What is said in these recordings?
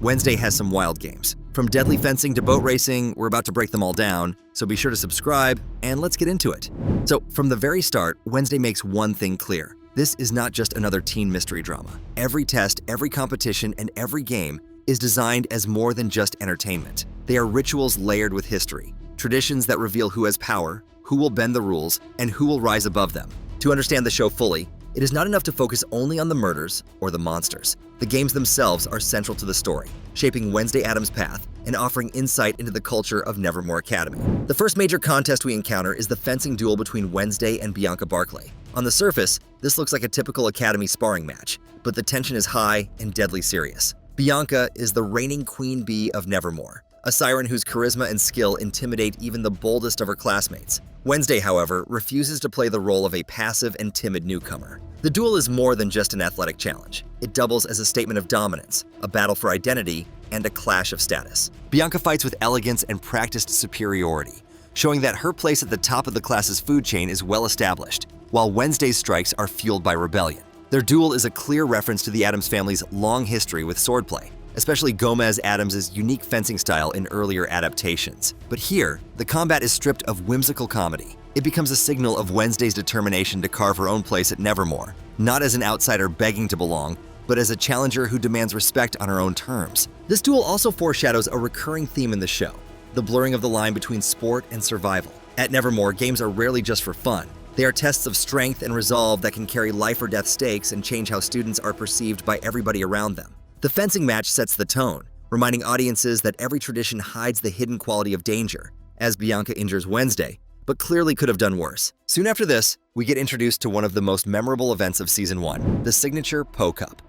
Wednesday has some wild games. From deadly fencing to boat racing, we're about to break them all down, so be sure to subscribe, and let's get into it. So, from the very start, Wednesday makes one thing clear. This is not just another teen mystery drama. Every test, every competition, and every game is designed as more than just entertainment. They are rituals layered with history, traditions that reveal who has power, who will bend the rules, and who will rise above them. To understand the show fully, it is not enough to focus only on the murders or the monsters. The games themselves are central to the story, shaping Wednesday Addams' path and offering insight into the culture of Nevermore Academy. The first major contest we encounter is the fencing duel between Wednesday and Bianca Barclay. On the surface, this looks like a typical Academy sparring match, but the tension is high and deadly serious. Bianca is the reigning queen bee of Nevermore, a siren whose charisma and skill intimidate even the boldest of her classmates. Wednesday, however, refuses to play the role of a passive and timid newcomer. The duel is more than just an athletic challenge. It doubles as a statement of dominance, a battle for identity, and a clash of status. Bianca fights with elegance and practiced superiority, showing that her place at the top of the class's food chain is well established, while Wednesday's strikes are fueled by rebellion. Their duel is a clear reference to the Addams family's long history with swordplay, especially Gomez Addams' unique fencing style in earlier adaptations. But here, the combat is stripped of whimsical comedy. It becomes a signal of Wednesday's determination to carve her own place at Nevermore, not as an outsider begging to belong, but as a challenger who demands respect on her own terms. This duel also foreshadows a recurring theme in the show, the blurring of the line between sport and survival. At Nevermore, games are rarely just for fun. They are tests of strength and resolve that can carry life or death stakes and change how students are perceived by everybody around them. The fencing match sets the tone, reminding audiences that every tradition hides the hidden quality of danger, as Bianca injures Wednesday, but clearly could have done worse. Soon after this, we get introduced to one of the most memorable events of Season 1, the signature Po Cup.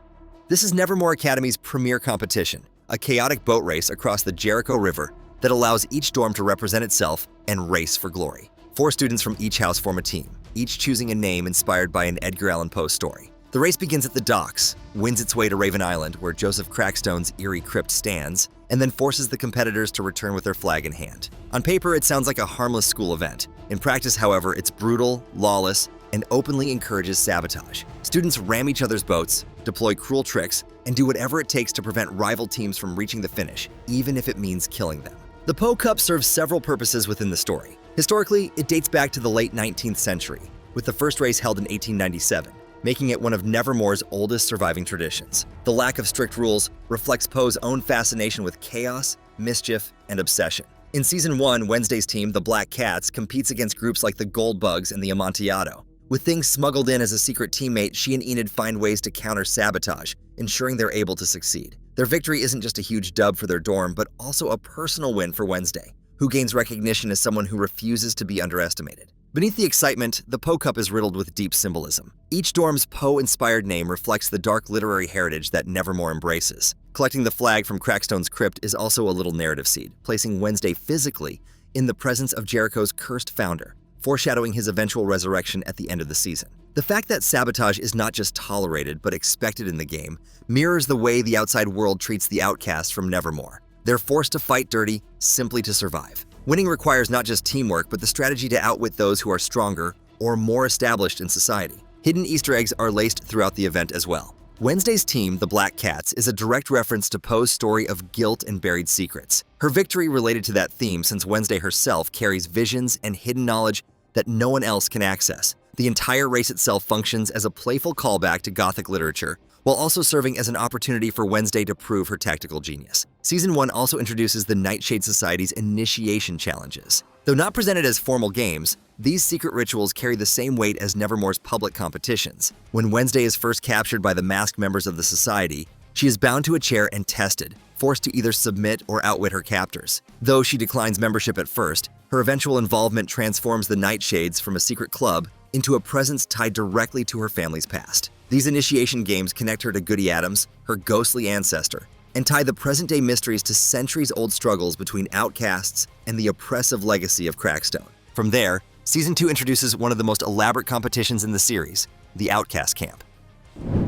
This is Nevermore Academy's premier competition, a chaotic boat race across the Jericho River that allows each dorm to represent itself and race for glory. 4 students from each house form a team, each choosing a name inspired by an Edgar Allan Poe story. The race begins at the docks, wins its way to Raven Island, where Joseph Crackstone's eerie crypt stands, and then forces the competitors to return with their flag in hand. On paper, it sounds like a harmless school event. In practice, however, it's brutal, lawless, and openly encourages sabotage. Students ram each other's boats, deploy cruel tricks, and do whatever it takes to prevent rival teams from reaching the finish, even if it means killing them. The Po Cup serves several purposes within the story. Historically, it dates back to the late 19th century, with the first race held in 1897. Making it one of Nevermore's oldest surviving traditions. The lack of strict rules reflects Poe's own fascination with chaos, mischief, and obsession. In Season 1, Wednesday's team, the Black Cats, competes against groups like the Goldbugs and the Amontillado. With things smuggled in as a secret teammate, she and Enid find ways to counter sabotage, ensuring they're able to succeed. Their victory isn't just a huge dub for their dorm, but also a personal win for Wednesday, who gains recognition as someone who refuses to be underestimated. Beneath the excitement, the Po Cup is riddled with deep symbolism. Each dorm's Poe-inspired name reflects the dark literary heritage that Nevermore embraces. Collecting the flag from Crackstone's crypt is also a little narrative seed, placing Wednesday physically in the presence of Jericho's cursed founder, foreshadowing his eventual resurrection at the end of the season. The fact that sabotage is not just tolerated but expected in the game mirrors the way the outside world treats the outcasts from Nevermore. They're forced to fight dirty simply to survive. Winning requires not just teamwork, but the strategy to outwit those who are stronger or more established in society. Hidden Easter eggs are laced throughout the event as well. Wednesday's team, the Black Cats, is a direct reference to Poe's story of guilt and buried secrets. Her victory related to that theme since Wednesday herself carries visions and hidden knowledge that no one else can access. The entire race itself functions as a playful callback to Gothic literature, while also serving as an opportunity for Wednesday to prove her tactical genius. Season 1 also introduces the Nightshade Society's initiation challenges. Though not presented as formal games, these secret rituals carry the same weight as Nevermore's public competitions. When Wednesday is first captured by the masked members of the society, she is bound to a chair and tested, forced to either submit or outwit her captors. Though she declines membership at first, her eventual involvement transforms the Nightshades from a secret club into a presence tied directly to her family's past. These initiation games connect her to Goody Addams, her ghostly ancestor, and tie the present-day mysteries to centuries-old struggles between outcasts and the oppressive legacy of Crackstone. From there, Season 2 introduces one of the most elaborate competitions in the series, the Outcast Camp.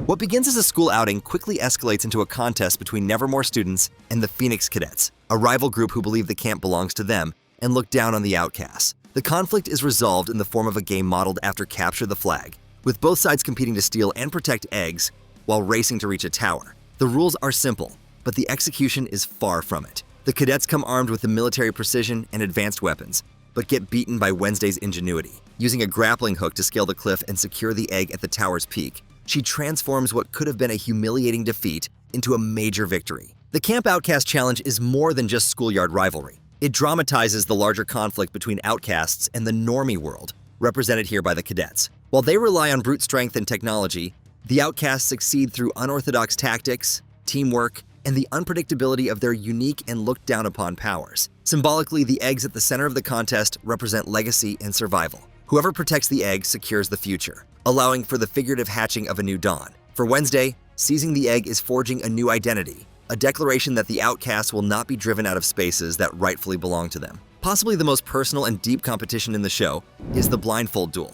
What begins as a school outing quickly escalates into a contest between Nevermore students and the Phoenix Cadets, a rival group who believe the camp belongs to them and look down on the outcasts. The conflict is resolved in the form of a game modeled after Capture the Flag, with both sides competing to steal and protect eggs while racing to reach a tower. The rules are simple, but the execution is far from it. The cadets come armed with the military precision and advanced weapons, but get beaten by Wednesday's ingenuity. Using a grappling hook to scale the cliff and secure the egg at the tower's peak, she transforms what could have been a humiliating defeat into a major victory. The Camp Outcast challenge is more than just schoolyard rivalry. It dramatizes the larger conflict between outcasts and the normie world, represented here by the cadets. While they rely on brute strength and technology, the outcasts succeed through unorthodox tactics, teamwork, and the unpredictability of their unique and looked down upon powers. Symbolically, the eggs at the center of the contest represent legacy and survival. Whoever protects the egg secures the future, allowing for the figurative hatching of a new dawn. For Wednesday, seizing the egg is forging a new identity, a declaration that the outcasts will not be driven out of spaces that rightfully belong to them. Possibly the most personal and deep competition in the show is the blindfold duel,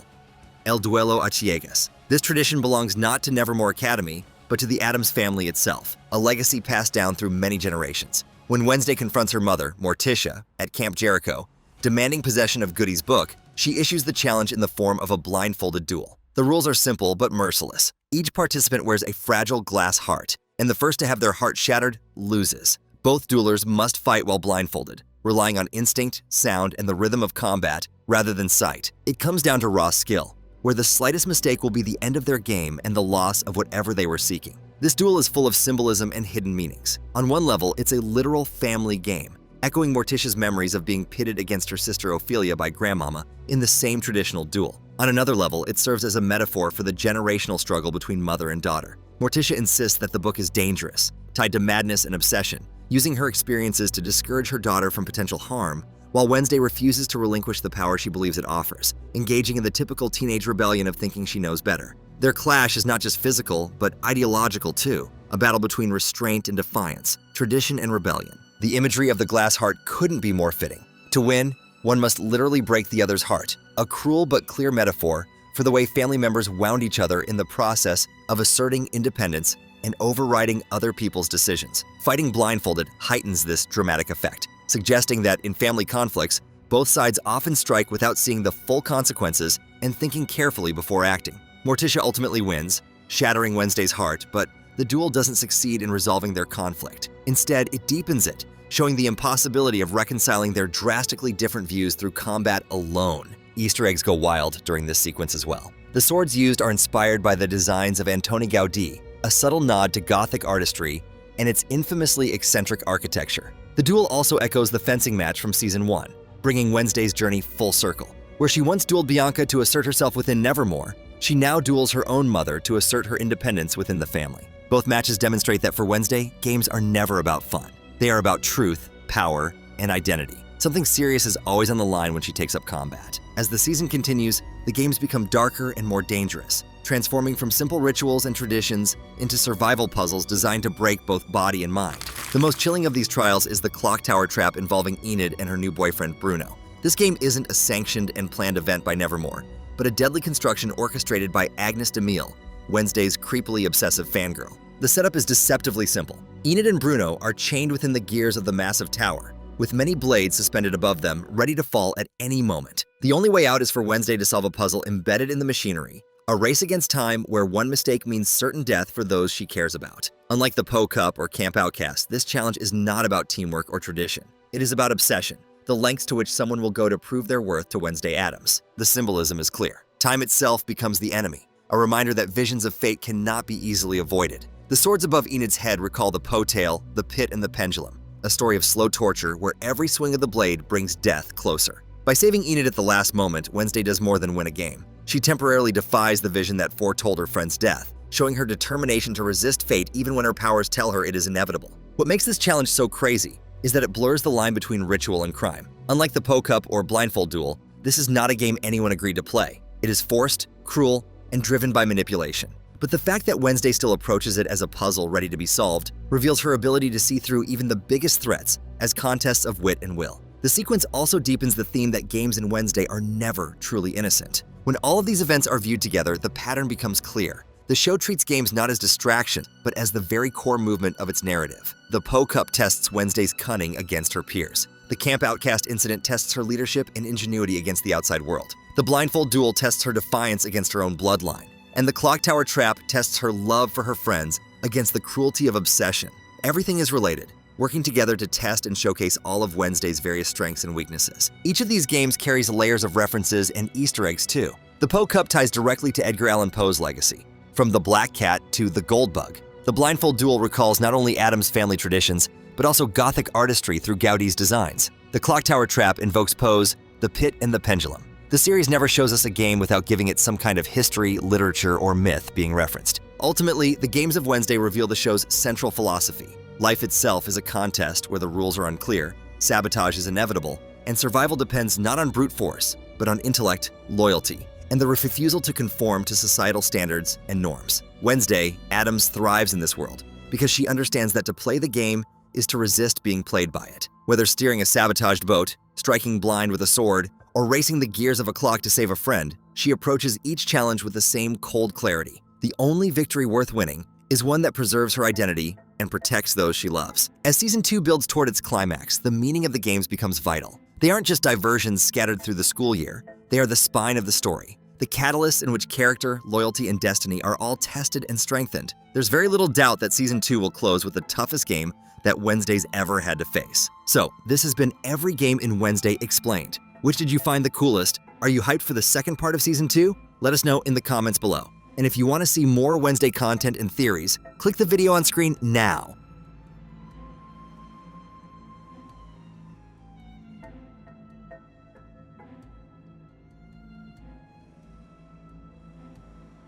el duelo a ciegas. This tradition belongs not to Nevermore Academy, but to the Addams family itself, a legacy passed down through many generations. When Wednesday confronts her mother, Morticia, at Camp Jericho, demanding possession of Goody's book, she issues the challenge in the form of a blindfolded duel. The rules are simple but merciless. Each participant wears a fragile glass heart, and the first to have their heart shattered loses. Both duelers must fight while blindfolded, relying on instinct, sound, and the rhythm of combat rather than sight. It comes down to raw skill, where the slightest mistake will be the end of their game and the loss of whatever they were seeking. This duel is full of symbolism and hidden meanings. On one level, it's a literal family game, echoing Morticia's memories of being pitted against her sister Ophelia by Grandmama in the same traditional duel. On another level, it serves as a metaphor for the generational struggle between mother and daughter. Morticia insists that the book is dangerous, tied to madness and obsession, using her experiences to discourage her daughter from potential harm, while Wednesday refuses to relinquish the power she believes it offers, engaging in the typical teenage rebellion of thinking she knows better. Their clash is not just physical, but ideological too, a battle between restraint and defiance, tradition and rebellion. The imagery of the glass heart couldn't be more fitting. To win, one must literally break the other's heart, a cruel but clear metaphor for the way family members wound each other in the process of asserting independence and overriding other people's decisions. Fighting blindfolded heightens this dramatic effect, suggesting that in family conflicts, both sides often strike without seeing the full consequences and thinking carefully before acting. Morticia ultimately wins, shattering Wednesday's heart, but the duel doesn't succeed in resolving their conflict. Instead, it deepens it, showing the impossibility of reconciling their drastically different views through combat alone. Easter eggs go wild during this sequence as well. The swords used are inspired by the designs of Antoni Gaudí, a subtle nod to Gothic artistry and its infamously eccentric architecture. The duel also echoes the fencing match from Season 1, bringing Wednesday's journey full circle. Where she once dueled Bianca to assert herself within Nevermore, she now duels her own mother to assert her independence within the family. Both matches demonstrate that for Wednesday, games are never about fun. They are about truth, power, and identity. Something serious is always on the line when she takes up combat. As the season continues, the games become darker and more dangerous, transforming from simple rituals and traditions into survival puzzles designed to break both body and mind. The most chilling of these trials is the clock tower trap involving Enid and her new boyfriend Bruno. This game isn't a sanctioned and planned event by Nevermore, but a deadly construction orchestrated by Agnes DeMille, Wednesday's creepily obsessive fangirl. The setup is deceptively simple. Enid and Bruno are chained within the gears of the massive tower, with many blades suspended above them, ready to fall at any moment. The only way out is for Wednesday to solve a puzzle embedded in the machinery, a race against time where one mistake means certain death for those she cares about. Unlike the Poe Cup or Camp Outcast, this challenge is not about teamwork or tradition. It is about obsession, the lengths to which someone will go to prove their worth to Wednesday Addams. The symbolism is clear. Time itself becomes the enemy, a reminder that visions of fate cannot be easily avoided. The swords above Enid's head recall the Poe tale, the pit, and the pendulum, a story of slow torture where every swing of the blade brings death closer. By saving Enid at the last moment, Wednesday does more than win a game. She temporarily defies the vision that foretold her friend's death, showing her determination to resist fate even when her powers tell her it is inevitable. What makes this challenge so crazy is that it blurs the line between ritual and crime. Unlike the Poe Cup or blindfold duel, this is not a game anyone agreed to play. It is forced, cruel, and driven by manipulation. But the fact that Wednesday still approaches it as a puzzle ready to be solved reveals her ability to see through even the biggest threats as contests of wit and will. The sequence also deepens the theme that games in Wednesday are never truly innocent. When all of these events are viewed together, the pattern becomes clear. The show treats games not as distraction, but as the very core movement of its narrative. The Poe Cup tests Wednesday's cunning against her peers. The Camp Outcast incident tests her leadership and ingenuity against the outside world. The blindfold duel tests her defiance against her own bloodline. And the clock tower trap tests her love for her friends against the cruelty of obsession. Everything is related, working together to test and showcase all of Wednesday's various strengths and weaknesses. Each of these games carries layers of references and Easter eggs too. The Poe Cup ties directly to Edgar Allan Poe's legacy. From the Black Cat to the Gold Bug, the blindfold duel recalls not only Adam's family traditions, but also Gothic artistry through Gaudi's designs. The Clock Tower Trap invokes Poe's The Pit and the Pendulum. The series never shows us a game without giving it some kind of history, literature, or myth being referenced. Ultimately, the games of Wednesday reveal the show's central philosophy. Life itself is a contest where the rules are unclear, sabotage is inevitable, and survival depends not on brute force, but on intellect, loyalty, and the refusal to conform to societal standards and norms. Wednesday, Addams thrives in this world because she understands that to play the game is to resist being played by it. Whether steering a sabotaged boat, striking blind with a sword, or racing the gears of a clock to save a friend, she approaches each challenge with the same cold clarity. The only victory worth winning is one that preserves her identity and protects those she loves. As Season 2 builds toward its climax, the meaning of the games becomes vital. They aren't just diversions scattered through the school year, they are the spine of the story, the catalysts in which character, loyalty, and destiny are all tested and strengthened. There's very little doubt that Season 2 will close with the toughest game that Wednesday's ever had to face. So, this has been every game in Wednesday explained. Which did you find the coolest? Are you hyped for the second part of Season 2? Let us know in the comments below. And if you want to see more Wednesday content and theories, click the video on screen now.